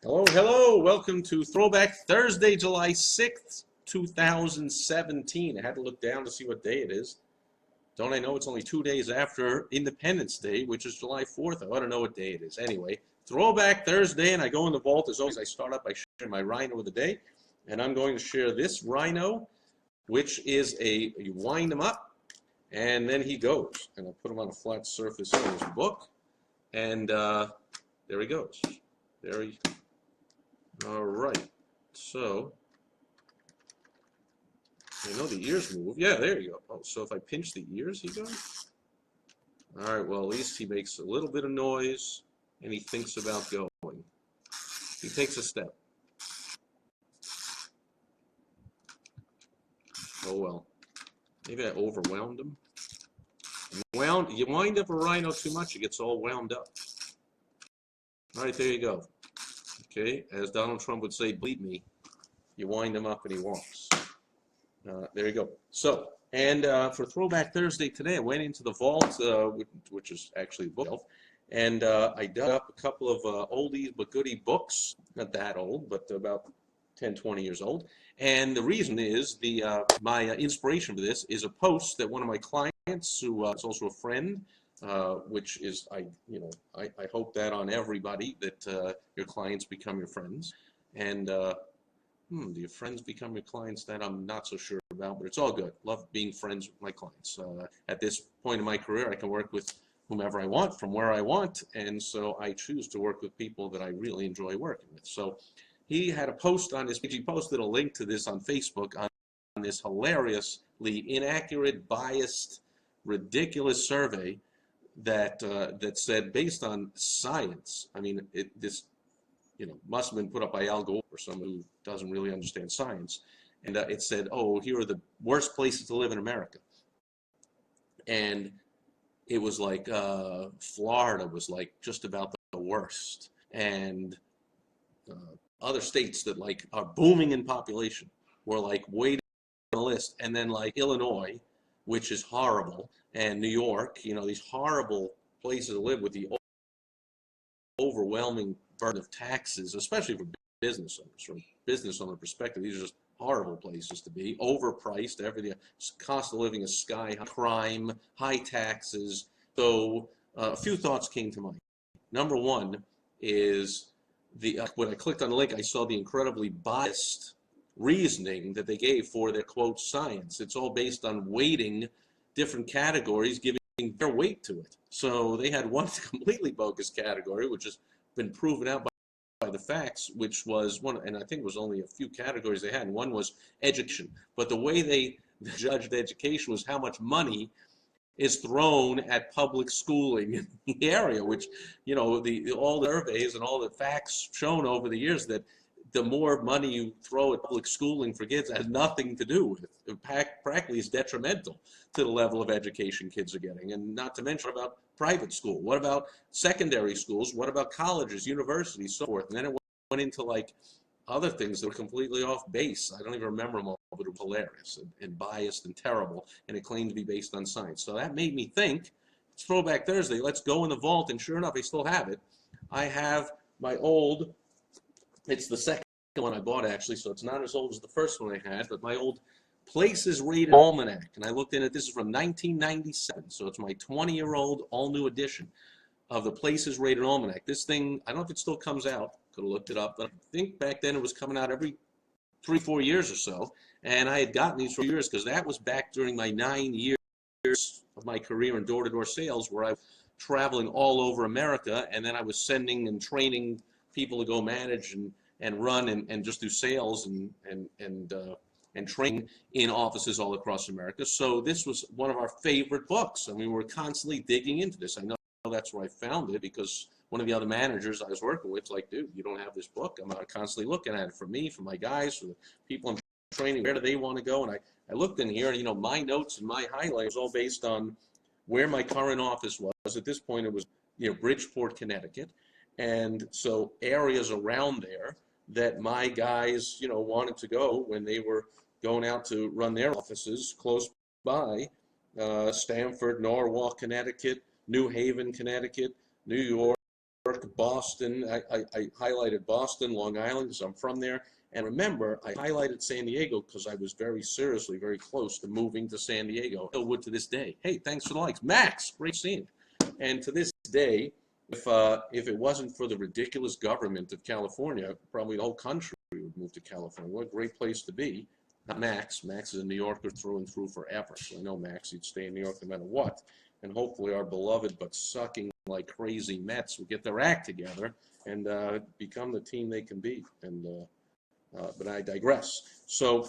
Hello, hello. Welcome to Throwback Thursday, July 6th, 2017. I had to look down to see what day it is. Don't I know it's only 2 days after Independence Day, which is July 4th? I want to know what day it is. Anyway, Throwback Thursday, and I go in the vault. As always, I start up by sharing my rhino of the day, and I'm going to share this rhino, which is you wind him up, and then he goes. And I'll put him on a flat surface in his book, and there he goes. There he All right, so I know the ears move. Yeah, there you go. Oh, so if I pinch the ears, he goes? All right, well, at least he makes a little bit of noise, and he thinks about going. He takes a step. Oh, well. Maybe I overwhelmed him. You wind up a rhino too much, it gets all wound up. All right, there you go. Okay, as Donald Trump would say, bleed me. You wind him up and he walks. There you go. So, and for Throwback Thursday today, I went into the vault, which is actually a bookshelf, and I dug up a couple of oldies but goodie books. Not that old, but about 10, 20 years old. And the reason is my inspiration for this is a post that one of my clients, who is also a friend, which is I hope that on everybody that your clients become your friends, and do your friends become your clients? That I'm not so sure about, but it's all good. Love being friends with my clients. At this point in my career, I can work with whomever I want from where I want, and so I choose to work with people that I really enjoy working with. So he had a post on his page. He posted a link to this on Facebook on this hilariously inaccurate, biased, ridiculous survey that said, based on science, I mean, this must have been put up by Al Gore or someone who doesn't really understand science. And it said, oh, here are the worst places to live in America. And it was like Florida was like just about the worst. And other states that like are booming in population were like way down the list. And then like Illinois, which is horrible, and New York, these horrible places to live with the overwhelming burden of taxes, especially for business owners. From business owner perspective, these are just horrible places to be. Overpriced, everything. Cost of living is sky high. Crime, high taxes. So a few thoughts came to mind. Number one is when I clicked on the link, I saw the incredibly biased reasoning that they gave for their quote science. It's all based on weighting different categories, giving their weight to it. So they had one completely bogus category, which has been proven out by the facts, which was one, and I think it was only a few categories they had, and one was education. But the way they judged education was how much money is thrown at public schooling in the area, which, all the surveys and all the facts shown over the years that the more money you throw at public schooling for kids has nothing to do with it. Practically is detrimental to the level of education kids are getting. And not to mention, what about private school? What about secondary schools? What about colleges, universities, so forth? And then it went into like other things that were completely off base. I don't even remember them all, but it was hilarious and biased and terrible, and it claimed to be based on science. So that made me think, it's Throwback Thursday, let's go in the vault, and sure enough, I still have it. I have my old, it's the second one I bought actually, so it's not as old as the first one I had, but my old Places Rated Almanac, and I looked in it, this is from 1997, so it's my 20-year-old all-new edition of the Places Rated Almanac. This thing, I don't know if it still comes out, could have looked it up, but I think back then it was coming out every 3-4 years or so, and I had gotten these for years because that was back during my 9 years of my career in door-to-door sales, where I was traveling all over America, and then I was sending and training people to go manage and run and just do sales and train in offices all across America. So this was one of our favorite books. I mean, we're constantly digging into this. I know that's where I found it because one of the other managers I was working with was like, dude, you don't have this book. I'm constantly looking at it for me, for my guys, for the people I'm training. Where do they want to go? And I looked in here, and my notes and my highlights all based on where my current office was. At this point, it was Bridgeport, Connecticut, and so areas around there that my guys wanted to go when they were going out to run their offices close by: Stamford, Norwalk, Connecticut, New Haven, Connecticut, New York, Boston. I highlighted Boston, Long Island, because I'm from there. And remember, I highlighted San Diego because I was very seriously, very close to moving to San Diego. Would to this day. Hey, thanks for the likes. Max, great seeing you. And to this day, if it wasn't for the ridiculous government of California, probably the whole country would move to California. What a great place to be. Not Max. Max is a New Yorker through and through forever. So I know Max, he'd stay in New York no matter what. And hopefully our beloved but sucking like crazy Mets will get their act together and become the team they can be. And but I digress. So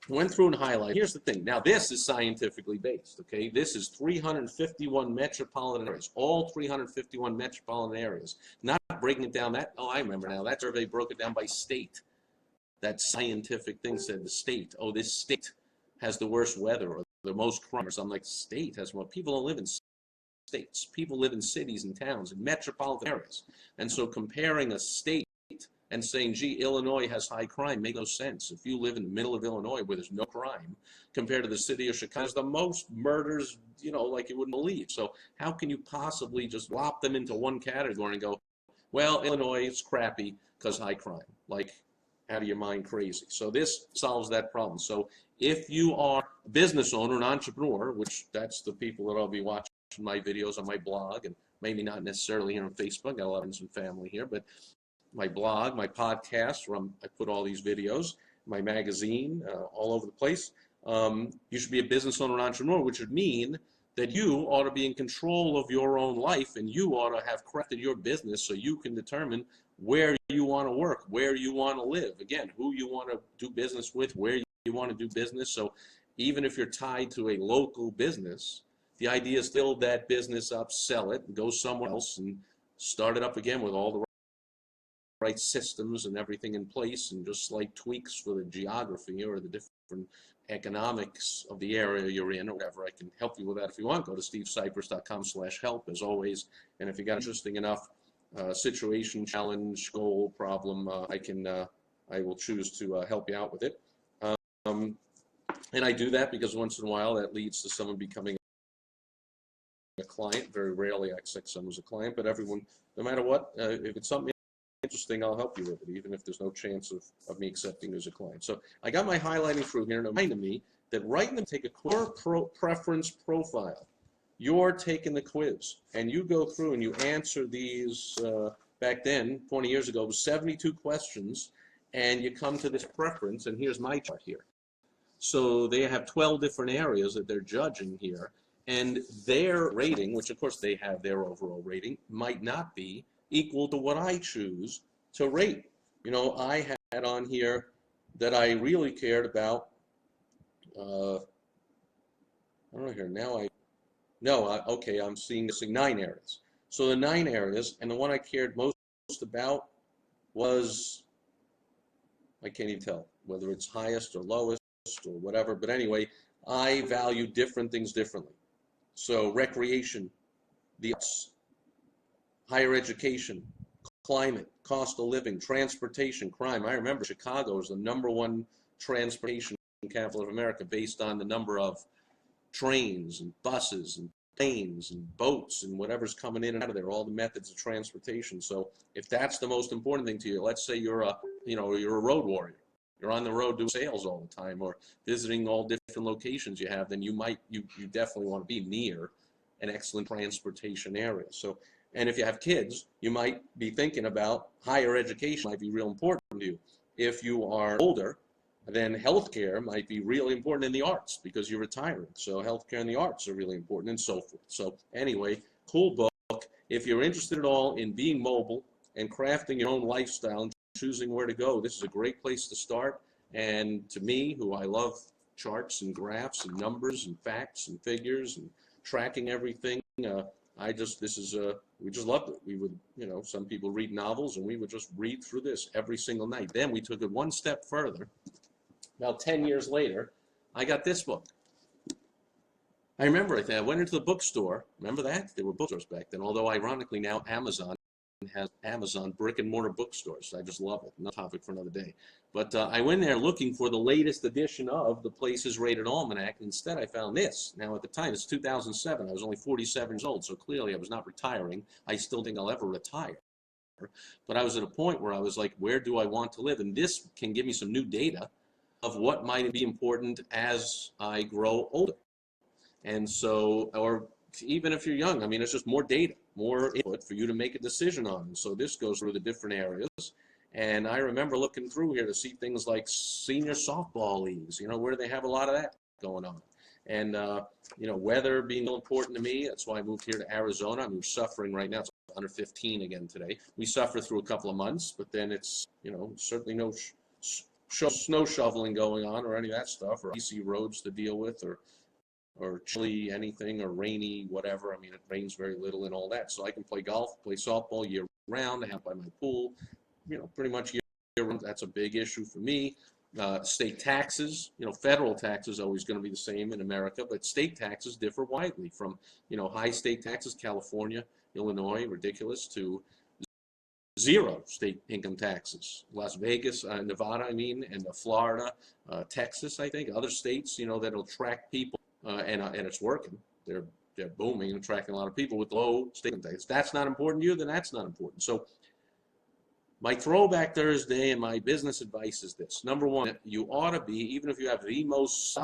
went through and highlighted. Here's the thing. Now, this is scientifically based, okay? This is 351 metropolitan areas, all 351 metropolitan areas. Not breaking it down that, oh, I remember now. That survey broke it down by state. That scientific thing said the state, oh, this state has the worst weather or the most crime. So I'm like, state has more. People don't live in states. People live in cities and towns and metropolitan areas. And so comparing a state and saying, gee, Illinois has high crime, makes no sense. If you live in the middle of Illinois where there's no crime, compared to the city of Chicago, there's the most murders, you know, like you wouldn't believe. So how can you possibly just lop them into one category and go, well, Illinois is crappy because high crime? Like, out of your mind crazy. So this solves that problem. So if you are a business owner, an entrepreneur, which that's the people that I'll be watching my videos on my blog, and maybe not necessarily here on Facebook, got a lot of friends and family here, but my blog, my podcast, where I put all these videos, my magazine, all over the place. You should be a business owner and entrepreneur, which would mean that you ought to be in control of your own life, and you ought to have crafted your business so you can determine where you want to work, where you want to live. Again, who you want to do business with, where you want to do business. So even if you're tied to a local business, the idea is to build that business up, sell it, and go somewhere else and start it up again with all the right systems and everything in place, and just like tweaks for the geography or the different economics of the area you're in or whatever. I can help you with that if you want. Go to stevesipress.com/help as always. And if you got interesting enough situation, challenge, goal, problem, I will choose to help you out with it. And I do that because once in a while that leads to someone becoming a client. Very rarely I accept someone as a client, but everyone, no matter what, if it's something interesting, I'll help you with it, even if there's no chance of me accepting you as a client. So I got my highlighting through here, and it reminded me that right in the take a core preference profile. You're taking the quiz, and you go through and you answer these, back then, 20 years ago, it was 72 questions, and you come to this preference, and here's my chart here. So they have 12 different areas that they're judging here, and their rating, which of course they have their overall rating, might not be equal to what I choose to rate. You know, I had on here that I really cared about, I don't know here, now okay, I'm seeing 9 areas. So the 9 areas, and the one I cared most about was, I can't even tell whether it's highest or lowest or whatever, but anyway, I value different things differently. So recreation, the arts, higher education, climate, cost of living, transportation, crime. I remember Chicago is the #1 transportation capital of America based on the number of trains and buses and planes and boats and whatever's coming in and out of there, all the methods of transportation. So if that's the most important thing to you, let's say you're a road warrior. You're on the road doing sales all the time or visiting all different locations you have, then you definitely want to be near an excellent transportation area. So, and if you have kids, you might be thinking about higher education might be real important to you. If you are older, then healthcare might be really important in the arts because you're retiring. So healthcare and the arts are really important and so forth. So anyway, cool book. If you're interested at all in being mobile and crafting your own lifestyle and choosing where to go, this is a great place to start. And to me, who I love charts and graphs and numbers and facts and figures and tracking everything, we just loved it. We would, some people read novels, and we would just read through this every single night. Then we took it one step further. About 10 years later, I got this book. I remember it. I went into the bookstore. Remember that? There were bookstores back then, although ironically now Amazon has Amazon brick and mortar bookstores. I just love it. Another topic for another day. But I went there looking for the latest edition of the Places Rated Almanac. Instead, I found this. Now, at the time, it's 2007. I was only 47 years old, so clearly I was not retiring. I still think I'll ever retire. But I was at a point where I was like, where do I want to live? And this can give me some new data of what might be important as I grow older. And so, or even if you're young, I mean, it's just more data, more input for you to make a decision on. And so this goes through the different areas. And I remember looking through here to see things like senior softball leagues, you know, where they have a lot of that going on. And, you know, weather being important to me. That's why I moved here to Arizona. I'm suffering right now. It's 115 again today. We suffer through a couple of months, but then it's, you know, certainly no snow shoveling going on or any of that stuff, or icy roads to deal with, or chilly anything, or rainy, whatever. I mean, it rains very little and all that. So I can play golf, play softball year round. I have by my pool, you know, pretty much year round. That's a big issue for me. State taxes, you know, federal tax is always going to be the same in America, but state taxes differ widely from, you know, high state taxes, California, Illinois, ridiculous, to zero state income taxes. Las Vegas, Nevada, I mean, and Florida, Texas, I think, other states, you know, that'll attract people, and it's working. They're booming and attracting a lot of people with low state income taxes. That's not important to you, then that's not important. So my Throwback Thursday and my business advice is this. Number one, you ought to be, even if you have the most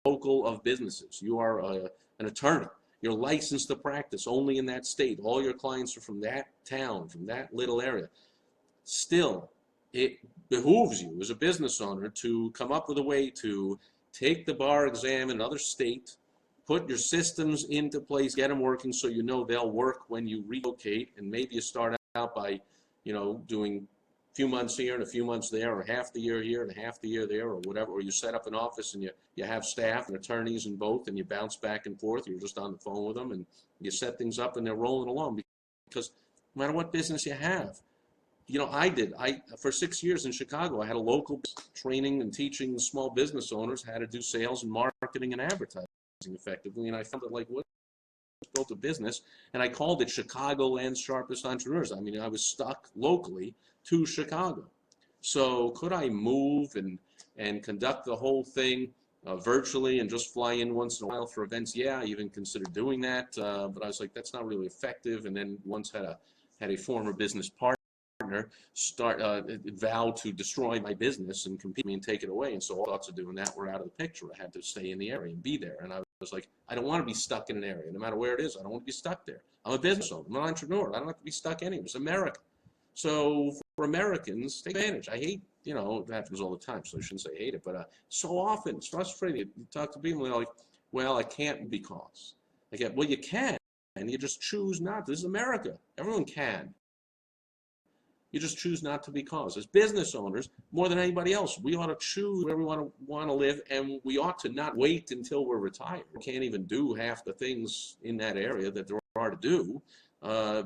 local of businesses, you are an attorney, you're licensed to practice only in that state, all your clients are from that town, from that little area, still, it behooves you as a business owner to come up with a way to take the bar exam in another state, put your systems into place, get them working so you know they'll work when you relocate, and maybe you start out by, you know, doing a few months here and a few months there, or half the year here and half the year there, or whatever, or you set up an office and you have staff and attorneys in both, and you bounce back and forth, you're just on the phone with them, and you set things up and they're rolling along. Because no matter what business you have, you know, for 6 years in Chicago, I had a local training and teaching small business owners how to do sales and marketing and advertising effectively, and I found that, like, what built a business, and I called it Chicagoland's Sharpest Entrepreneurs. I mean, I was stuck locally to Chicago. So could I move and conduct the whole thing virtually and just fly in once in a while for events? Yeah, I even considered doing that, but I was like, that's not really effective. And then once had a former business partner vow to destroy my business and compete me and take it away, and so all thoughts of doing that were out of the picture. I had to stay in the area and be there, and I was like, I don't want to be stuck in an area, no matter where it is. I don't want to be stuck there. I'm a business owner. I'm an entrepreneur. I don't have to be stuck anywhere. It's America. So for Americans, take advantage. I hate, you know, it happens all the time, so I shouldn't say hate it, but so often it's frustrating. You talk to people and they're like, well, I can't because. I get, well, you can, and you just choose not to. This is America. Everyone can. You just choose not to because. As business owners, more than anybody else, we ought to choose where we want to live, and we ought to not wait until we're retired. We can't even do half the things in that area that there are to do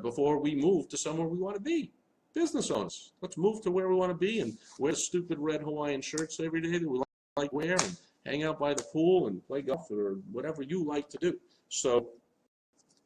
before we move to somewhere we want to be. Business owners, let's move to where we want to be and wear stupid red Hawaiian shirts every day that we like wear, and hang out by the pool and play golf or whatever you like to do. So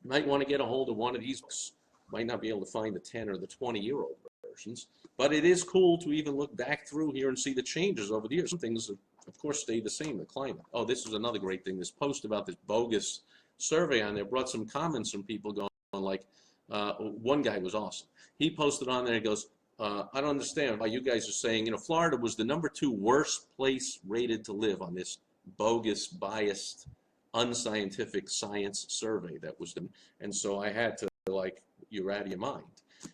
you might want to get a hold of one of these books. Might not be able to find the 10 or the 20-year-old versions, but it is cool to even look back through here and see the changes over the years. Some things, of course, stay the same, the climate. Oh, this was another great thing. This post about this bogus survey on there brought some comments from people going like, one guy was awesome. He posted on there, he goes, I don't understand why you guys are saying, you know, Florida was the #2 worst place rated to live on this bogus, biased, unscientific science survey that was done. And so I had to, like, you're out of your mind.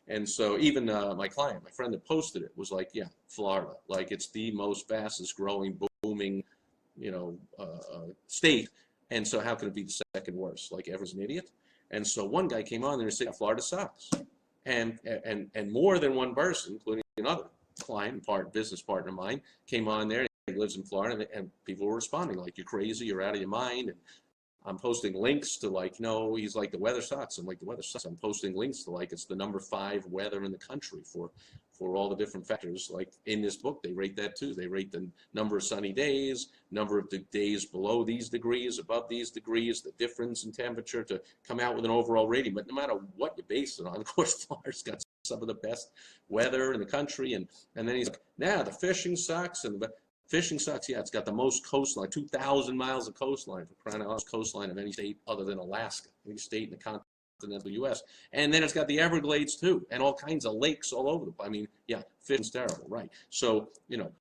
And so even my client, my friend that posted it, was like, yeah, Florida, like, it's the most fastest growing, booming, you know, state. And so how could it be the second worst? Like, everyone's an idiot. And so one guy came on there and said, Florida sucks. And more than one person, including another client, business partner of mine, came on there, and he lives in Florida, and people were responding like, you're crazy, you're out of your mind, and I'm posting links to, like, no, he's like, the weather sucks. I'm like, the weather sucks. I'm posting links to, like, it's the #5 weather in the country for all the different factors. Like in this book, they rate that too. They rate the number of sunny days, number of days below these degrees, above these degrees, the difference in temperature to come out with an overall rating. But no matter what you base it on, of course, Florida's got some of the best weather in the country. And then he's like, nah, the fishing sucks. And the fishing sucks. Yeah, it's got the most coastline, 2,000 miles of coastline, for crying out loud, coastline of any state other than Alaska, any state in the continental U.S. And then it's got the Everglades too, and all kinds of lakes all over the place. I mean, yeah, fishing's terrible, right? So, you know,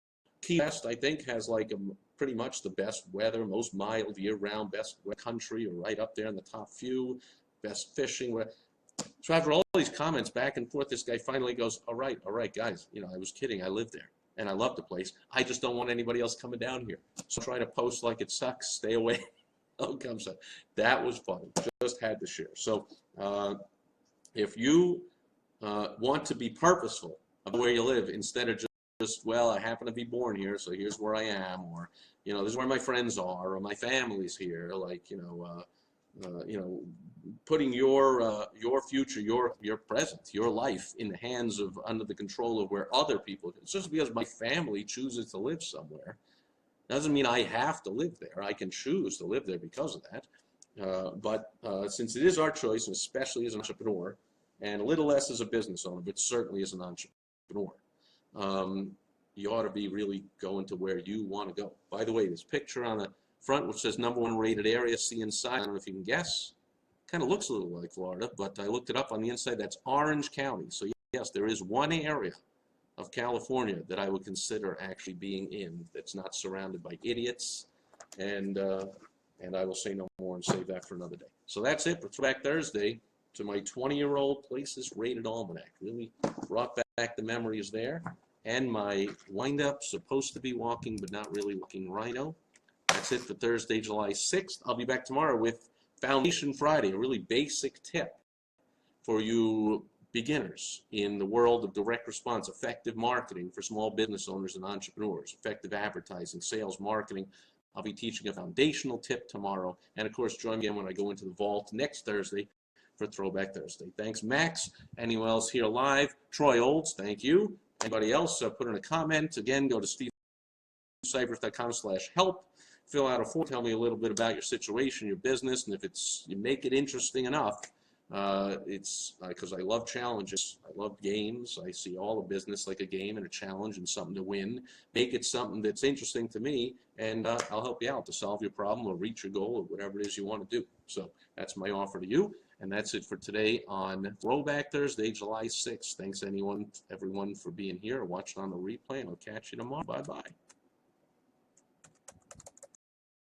Key West, I think, has like pretty much the best weather, most mild year-round, best country, or right up there in the top few, best fishing. So after all these comments back and forth, this guy finally goes, all right, guys, you know, I was kidding. I live there, and I love the place. I just don't want anybody else coming down here. So try to post like it sucks, stay away. Oh, comes up. That was funny. Just had to share. So if you want to be purposeful of where you live, instead of just, well, I happen to be born here, so here's where I am, or, you know, this is where my friends are, or my family's here, like, you know, putting your future, your present, your life in the hands of, under the control of where other people. It's just because my family chooses to live somewhere doesn't mean I have to live there. I can choose to live there because of that. But since it is our choice, and especially as an entrepreneur, and a little less as a business owner, but certainly as an entrepreneur, you ought to be really going to where you want to go. By the way, this picture on the front, which says #1 rated area, see inside, I don't know if you can guess. Kind of looks a little like Florida, but I looked it up on the inside. That's Orange County. So yes, there is one area of California that I would consider actually being in, that's not surrounded by idiots, and I will say no more and save that for another day. So that's it for Throwback Thursday, to my 20-year-old Places Rated Almanac. Really brought back the memories there, and my wind-up, supposed to be walking but not really walking rhino. That's it for Thursday, July 6th. I'll be back tomorrow with Foundation Friday, a really basic tip for you beginners in the world of direct response, effective marketing for small business owners and entrepreneurs, effective advertising, sales, marketing. I'll be teaching a foundational tip tomorrow. And of course, join me again when I go into the vault next Thursday for Throwback Thursday. Thanks, Max. Anyone else here live? Troy Olds, thank you. Anybody else, put in a comment. Again, go to Sipress.com/help. Fill out a form, tell me a little bit about your situation, your business, and if you make it interesting enough, it's because I love challenges. I love games. I see all of business like a game and a challenge and something to win. Make it something that's interesting to me, and I'll help you out to solve your problem or reach your goal or whatever it is you want to do. So that's my offer to you, and that's it for today on Throwback Thursday, July 6th. Thanks everyone for being here or watching on the replay, and I'll catch you tomorrow. Bye-bye.